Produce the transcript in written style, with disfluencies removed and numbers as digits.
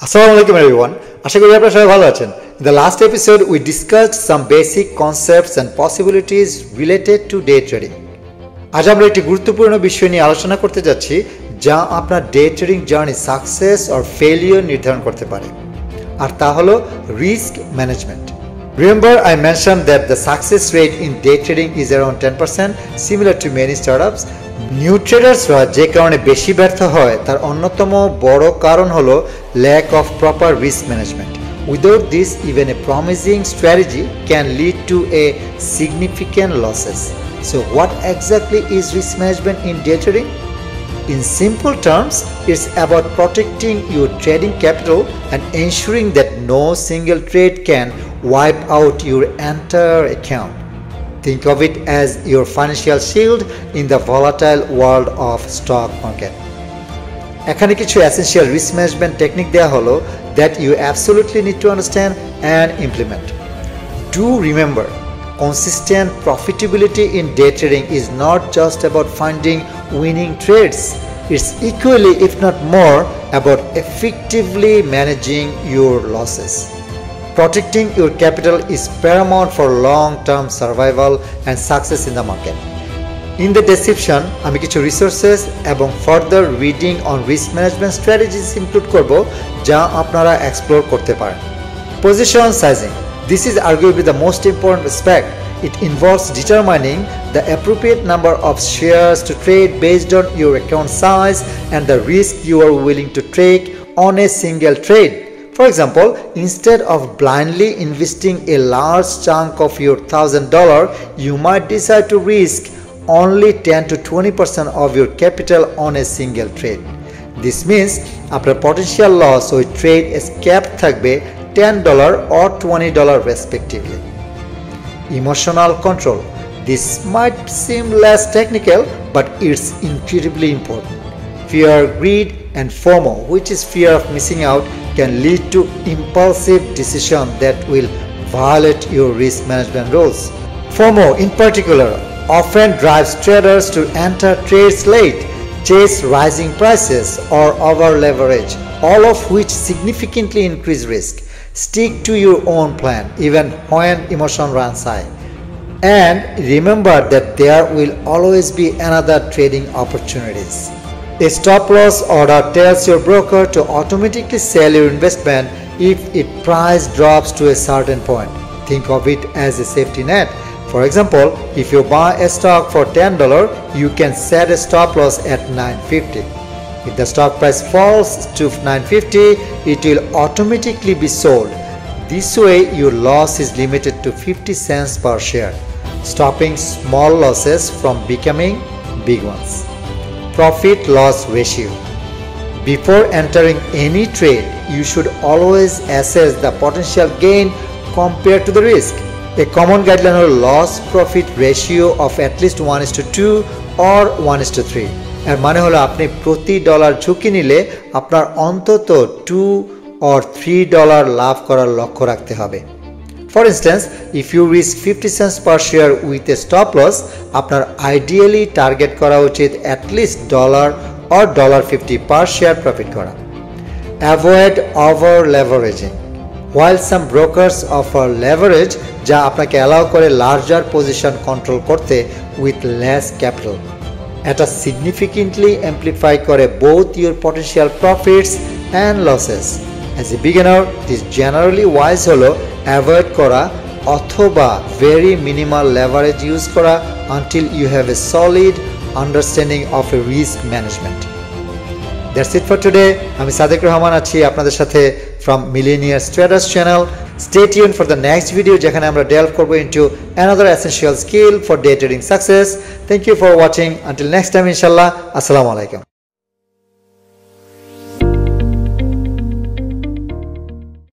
Assalamualaikum everyone. আশা করি আপনারা সবাই ভালো আছেন. In the last episode we discussed some basic concepts and possibilities related to day trading. আজ আমরা একটি গুরুত্বপূর্ণ বিষয় নিয়ে আলোচনা করতে যাচ্ছি যা আপনার day trading journey success or failure নির্ধারণ করতে পারে. আর তা হলো risk management. Remember I mentioned that the success rate in day trading is around 10%, similar to many startups. New ট্রেডার্সরা যে কারণে বেশি ব্যর্থ হয় তার অন্যতম বড় কারণ হলো lack of proper risk management. Without this even a promising strategy can lead to a significant losses. So what exactly is risk management in day trading? In simple terms, it's about protecting your trading capital and ensuring that no single trade can wipe out your entire account. Think of it as your financial shield in the volatile world of stock market. এখানে কিছু essential risk management technique দেয়া হলো that you absolutely need to understand and implement. Do remember, consistent profitability in day trading is not just about finding winning trades. It's equally, if not more, about effectively managing your losses. Protecting your capital is paramount for long-term survival and success in the market. In the description, আমি কিছু resources এবং further reading on risk management strategies include করব যা আপনারা explore করতে পারেন. Position sizing. This is arguably the most important aspect. It involves determining the appropriate number of shares to trade based on your account size and the risk you are willing to take on a single trade. For example, instead of blindly investing a large chunk of your $1,000, you might decide to risk only 10 to 20% of your capital on a single trade. This means আপনার potential loss ওই trade capped থাকবে $10 or $20 respectively. Emotional control. This might seem less technical, but it's incredibly important. Fear, greed, and FOMO, which is fear of missing out, can lead to impulsive decisions that will violate your risk management rules. FOMO, in particular, often drives traders to enter trades late, chase rising prices, or over-leverage, all of which significantly increase risk. Stick to your own plan, even when emotion runs high. And remember that there will always be another trading opportunities. A stop loss order tells your broker to automatically sell your investment if its price drops to a certain point. Think of it as a safety net. For example, if you buy a stock for $10, you can set a stop loss at $9.50. If the stock price falls to $9.50, it will automatically be sold. This way, your loss is limited to 50 cents per share, stopping small losses from becoming big ones. Profit-loss ratio. Before entering any trade, you should always assess the potential gain compared to the risk. A common guideline is loss-profit ratio of at least 1:2 or 1:3. এর মানে হলো আপনি প্রতি dollar ঝুঁকি নিলে আপনার অন্তত $2 or $3 লাভ করার লক্ষ্য রাখতে হবে. For instance, if you risk 50 cents per share with a stop loss, আপনার ideally target করা উচিত at least $1 or $1.50 per share profit করা. Avoid over leveraging. While some brokers offer leverage যা আপনাকে allow করে larger position control করতে with less capital, এটা significantly amplify করে both your potential profits and losses. As a beginner, it is generally wise হলো avoid করা অথবা very minimal leverage use করা until you have a solid understanding of a risk management. That's it for today. আমি সাদেক রহমান আছি আপনাদের সাথে from Millionaires Traders channel. Stay tuned for the next video যেখানে আমরা delve করব into another essential skill for day trading success. Thank you for watching. Until next time, inshallah. Assalamu alaikum.